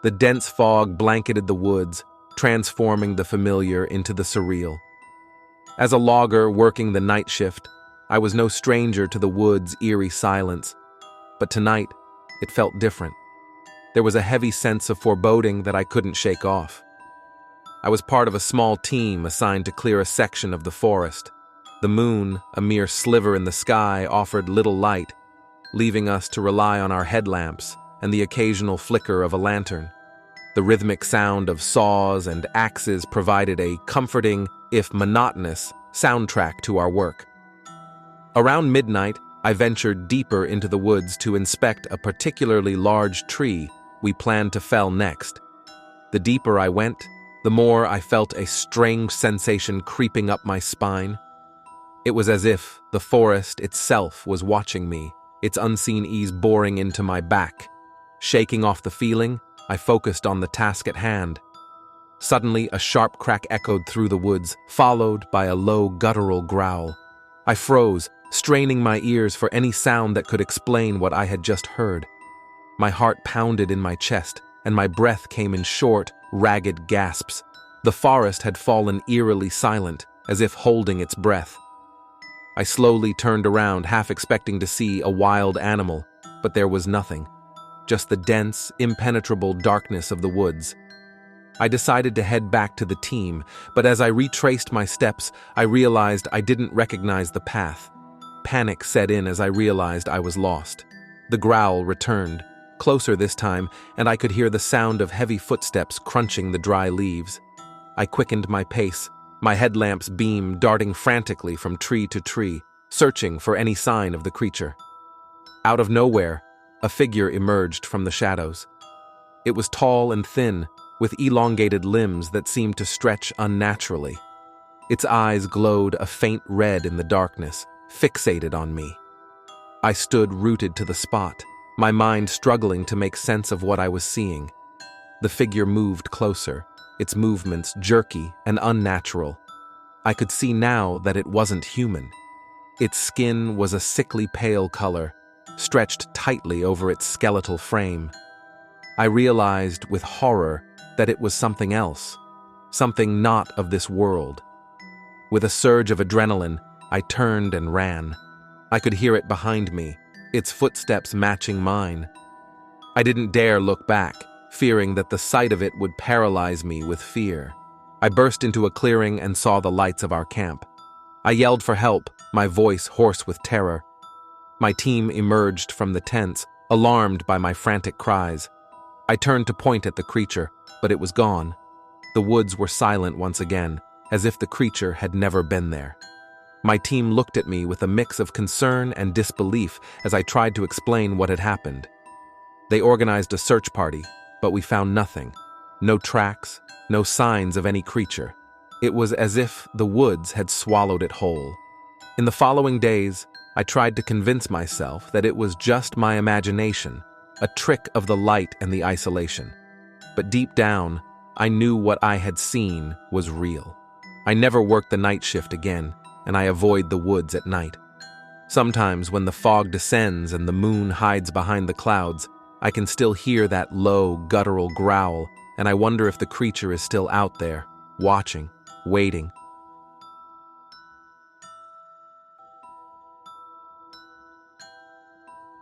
The dense fog blanketed the woods, transforming the familiar into the surreal. As a logger working the night shift, I was no stranger to the woods' eerie silence. But tonight, it felt different. There was a heavy sense of foreboding that I couldn't shake off. I was part of a small team assigned to clear a section of the forest. The moon, a mere sliver in the sky, offered little light, leaving us to rely on our headlamps and the occasional flicker of a lantern. The rhythmic sound of saws and axes provided a comforting, if monotonous, soundtrack to our work. Around midnight, I ventured deeper into the woods to inspect a particularly large tree we planned to fell next. The deeper I went, the more I felt a strange sensation creeping up my spine. It was as if the forest itself was watching me, its unseen ease boring into my back. Shaking off the feeling, I focused on the task at hand. Suddenly, a sharp crack echoed through the woods, followed by a low guttural growl. I froze, straining my ears for any sound that could explain what I had just heard. My heart pounded in my chest, and my breath came in short, ragged gasps. The forest had fallen eerily silent, as if holding its breath. I slowly turned around, half expecting to see a wild animal, but there was nothing. Just the dense, impenetrable darkness of the woods. I decided to head back to the team, but as I retraced my steps, I realized I didn't recognize the path. Panic set in as I realized I was lost. The growl returned, closer this time, and I could hear the sound of heavy footsteps crunching the dry leaves. I quickened my pace, my headlamp's beam darting frantically from tree to tree, searching for any sign of the creature. Out of nowhere, a figure emerged from the shadows. It was tall and thin, with elongated limbs that seemed to stretch unnaturally. Its eyes glowed a faint red in the darkness, fixated on me. I stood rooted to the spot, my mind struggling to make sense of what I was seeing. The figure moved closer, its movements jerky and unnatural. I could see now that it wasn't human. Its skin was a sickly pale color, stretched tightly over its skeletal frame. I realized with horror that it was something else, something not of this world. With a surge of adrenaline, I turned and ran. I could hear it behind me, its footsteps matching mine. I didn't dare look back, fearing that the sight of it would paralyze me with fear. I burst into a clearing and saw the lights of our camp. I yelled for help, my voice hoarse with terror. My team emerged from the tents, alarmed by my frantic cries. I turned to point at the creature, but it was gone. The woods were silent once again, as if the creature had never been there. My team looked at me with a mix of concern and disbelief as I tried to explain what had happened. They organized a search party, but we found nothing. No tracks, no signs of any creature. It was as if the woods had swallowed it whole. In the following days, I tried to convince myself that it was just my imagination, a trick of the light and the isolation. But deep down, I knew what I had seen was real. I never worked the night shift again, and I avoid the woods at night. Sometimes when the fog descends and the moon hides behind the clouds, I can still hear that low, guttural growl, and I wonder if the creature is still out there, watching, waiting.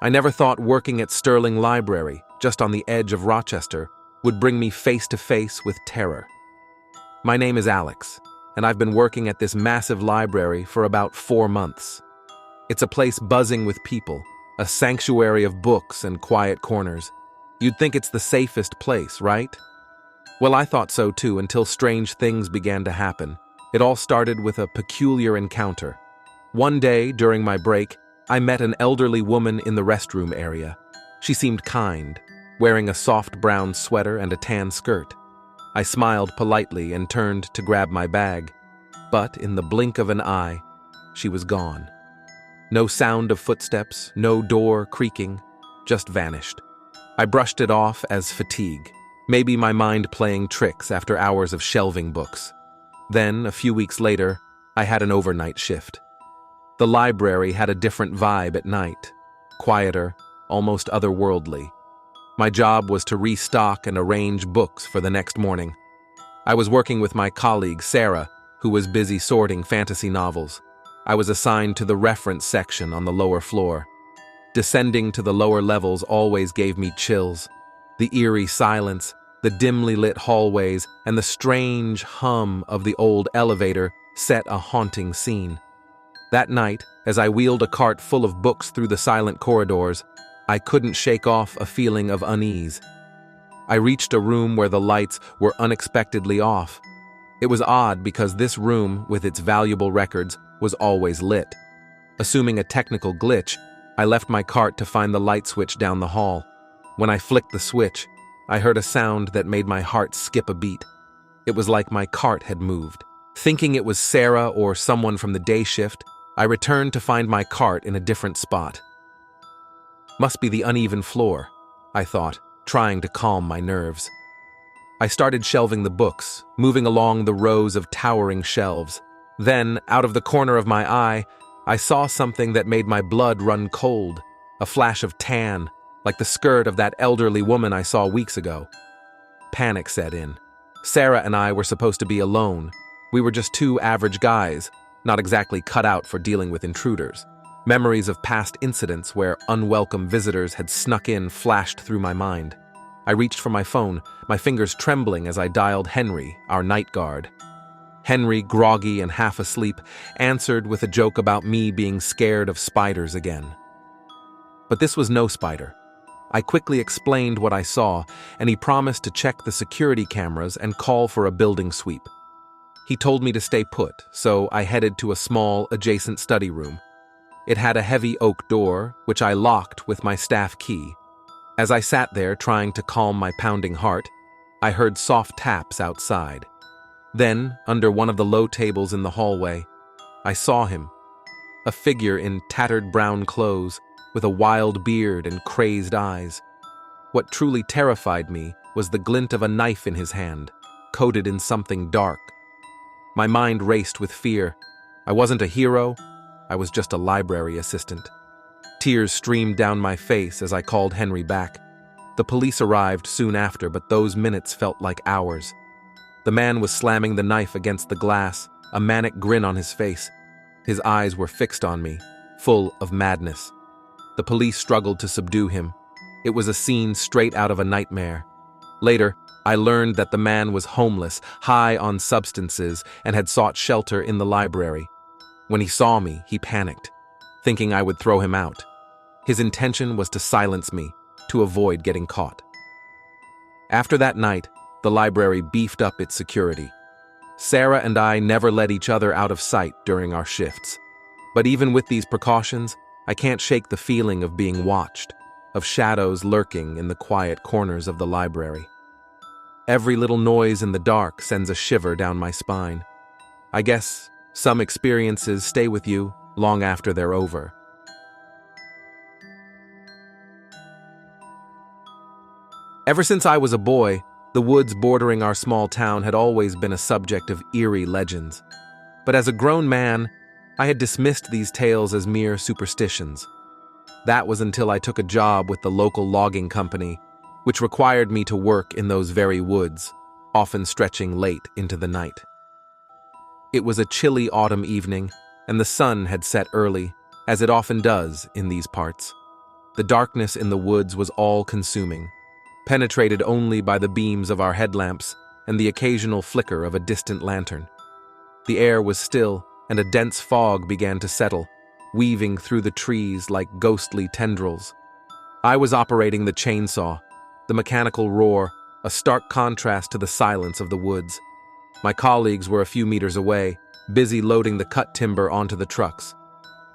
I never thought working at Sterling Library, just on the edge of Rochester, would bring me face to face with terror. My name is Alex, and I've been working at this massive library for about 4 months. It's a place buzzing with people, a sanctuary of books and quiet corners. You'd think it's the safest place, right? Well, I thought so too, until strange things began to happen. It all started with a peculiar encounter. One day, during my break, I met an elderly woman in the restroom area. She seemed kind, wearing a soft brown sweater and a tan skirt. I smiled politely and turned to grab my bag, but in the blink of an eye, she was gone. No sound of footsteps, no door creaking, just vanished. I brushed it off as fatigue, maybe my mind playing tricks after hours of shelving books. Then, a few weeks later, I had an overnight shift. The library had a different vibe at night, quieter, almost otherworldly. My job was to restock and arrange books for the next morning. I was working with my colleague, Sarah, who was busy sorting fantasy novels. I was assigned to the reference section on the lower floor. Descending to the lower levels always gave me chills. The eerie silence, the dimly lit hallways, and the strange hum of the old elevator set a haunting scene. That night, as I wheeled a cart full of books through the silent corridors, I couldn't shake off a feeling of unease. I reached a room where the lights were unexpectedly off. It was odd because this room, with its valuable records, was always lit. Assuming a technical glitch, I left my cart to find the light switch down the hall. When I flicked the switch, I heard a sound that made my heart skip a beat. It was like my cart had moved. Thinking it was Sarah or someone from the day shift, I returned to find my cart in a different spot. Must be the uneven floor, I thought, trying to calm my nerves. I started shelving the books, moving along the rows of towering shelves. Then, out of the corner of my eye, I saw something that made my blood run cold, a flash of tan, like the skirt of that elderly woman I saw weeks ago. Panic set in. Sarah and I were supposed to be alone. We were just two average guys, not exactly cut out for dealing with intruders. Memories of past incidents where unwelcome visitors had snuck in flashed through my mind. I reached for my phone, my fingers trembling as I dialed Henry, our night guard. Henry, groggy and half asleep, answered with a joke about me being scared of spiders again. But this was no spider. I quickly explained what I saw, and he promised to check the security cameras and call for a building sweep. He told me to stay put, so I headed to a small, adjacent study room. It had a heavy oak door, which I locked with my staff key. As I sat there trying to calm my pounding heart, I heard soft taps outside. Then, under one of the low tables in the hallway, I saw him, a figure in tattered brown clothes, with a wild beard and crazed eyes. What truly terrified me was the glint of a knife in his hand, coated in something dark. My mind raced with fear. I wasn't a hero, I was just a library assistant. Tears streamed down my face as I called Henry back. The police arrived soon after, but those minutes felt like hours. The man was slamming the knife against the glass, a manic grin on his face. His eyes were fixed on me, full of madness. The police struggled to subdue him. It was a scene straight out of a nightmare. Later, I learned that the man was homeless, high on substances, and had sought shelter in the library. When he saw me, he panicked, thinking I would throw him out. His intention was to silence me, to avoid getting caught. After that night, the library beefed up its security. Sarah and I never let each other out of sight during our shifts. But even with these precautions, I can't shake the feeling of being watched, of shadows lurking in the quiet corners of the library. Every little noise in the dark sends a shiver down my spine. I guess some experiences stay with you long after they're over. Ever since I was a boy, the woods bordering our small town had always been a subject of eerie legends. But as a grown man, I had dismissed these tales as mere superstitions. That was until I took a job with the local logging company, which required me to work in those very woods, often stretching late into the night. It was a chilly autumn evening, and the sun had set early, as it often does in these parts. The darkness in the woods was all-consuming, penetrated only by the beams of our headlamps and the occasional flicker of a distant lantern. The air was still, and a dense fog began to settle, weaving through the trees like ghostly tendrils. I was operating the chainsaw, the mechanical roar, a stark contrast to the silence of the woods. My colleagues were a few meters away, busy loading the cut timber onto the trucks.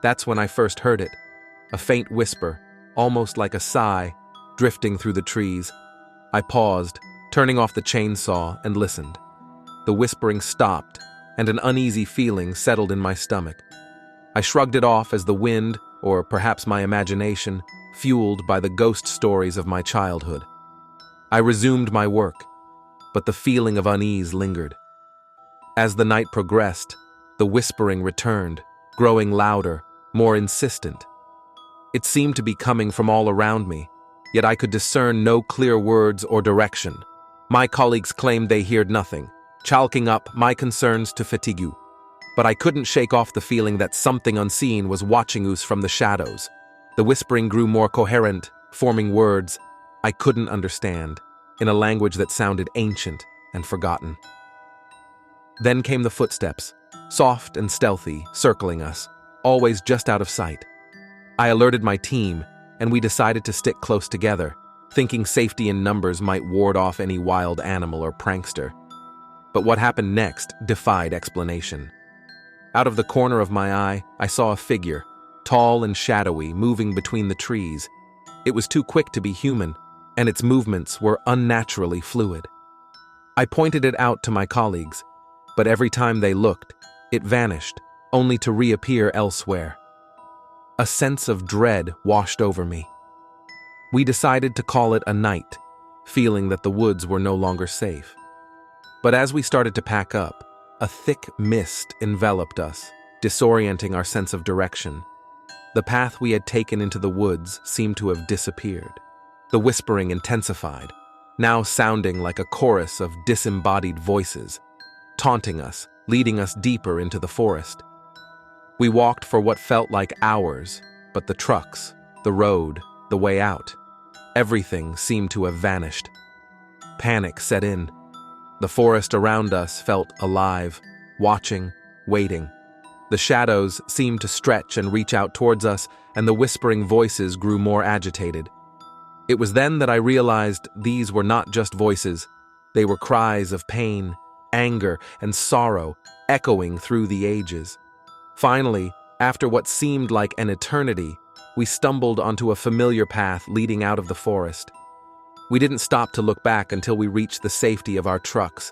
That's when I first heard it, a faint whisper, almost like a sigh, drifting through the trees. I paused, turning off the chainsaw, and listened. The whispering stopped, and an uneasy feeling settled in my stomach. I shrugged it off as the wind, or perhaps my imagination, fueled by the ghost stories of my childhood. I resumed my work, but the feeling of unease lingered. As the night progressed, the whispering returned, growing louder, more insistent. It seemed to be coming from all around me, yet I could discern no clear words or direction. My colleagues claimed they heard nothing, chalking up my concerns to fatigue. But I couldn't shake off the feeling that something unseen was watching us from the shadows. The whispering grew more coherent, forming words I couldn't understand, in a language that sounded ancient and forgotten. Then came the footsteps, soft and stealthy, circling us, always just out of sight. I alerted my team, and we decided to stick close together, thinking safety in numbers might ward off any wild animal or prankster. But what happened next defied explanation. Out of the corner of my eye, I saw a figure, tall and shadowy, moving between the trees. It was too quick to be human, and its movements were unnaturally fluid. I pointed it out to my colleagues, but every time they looked, it vanished, only to reappear elsewhere. A sense of dread washed over me. We decided to call it a night, feeling that the woods were no longer safe. But as we started to pack up, a thick mist enveloped us, disorienting our sense of direction. The path we had taken into the woods seemed to have disappeared. The whispering intensified, now sounding like a chorus of disembodied voices, taunting us, leading us deeper into the forest. We walked for what felt like hours, but the trucks, the road, the way out, everything seemed to have vanished. Panic set in. The forest around us felt alive, watching, waiting. The shadows seemed to stretch and reach out towards us, and the whispering voices grew more agitated. It was then that I realized these were not just voices. They were cries of pain, anger, and sorrow echoing through the ages. Finally, after what seemed like an eternity, we stumbled onto a familiar path leading out of the forest. We didn't stop to look back until we reached the safety of our trucks.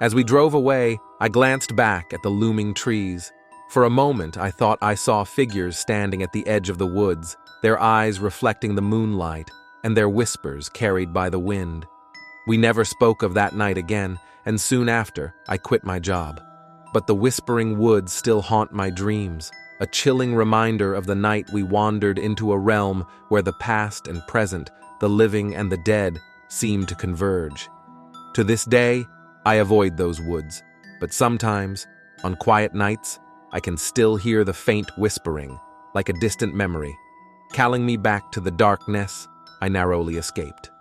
As we drove away, I glanced back at the looming trees. For a moment, I thought I saw figures standing at the edge of the woods, their eyes reflecting the moonlight, and their whispers carried by the wind. We never spoke of that night again, and soon after, I quit my job. But the whispering woods still haunt my dreams, a chilling reminder of the night we wandered into a realm where the past and present, the living and the dead, seem to converge. To this day, I avoid those woods, but sometimes, on quiet nights, I can still hear the faint whispering, like a distant memory, calling me back to the darkness I narrowly escaped.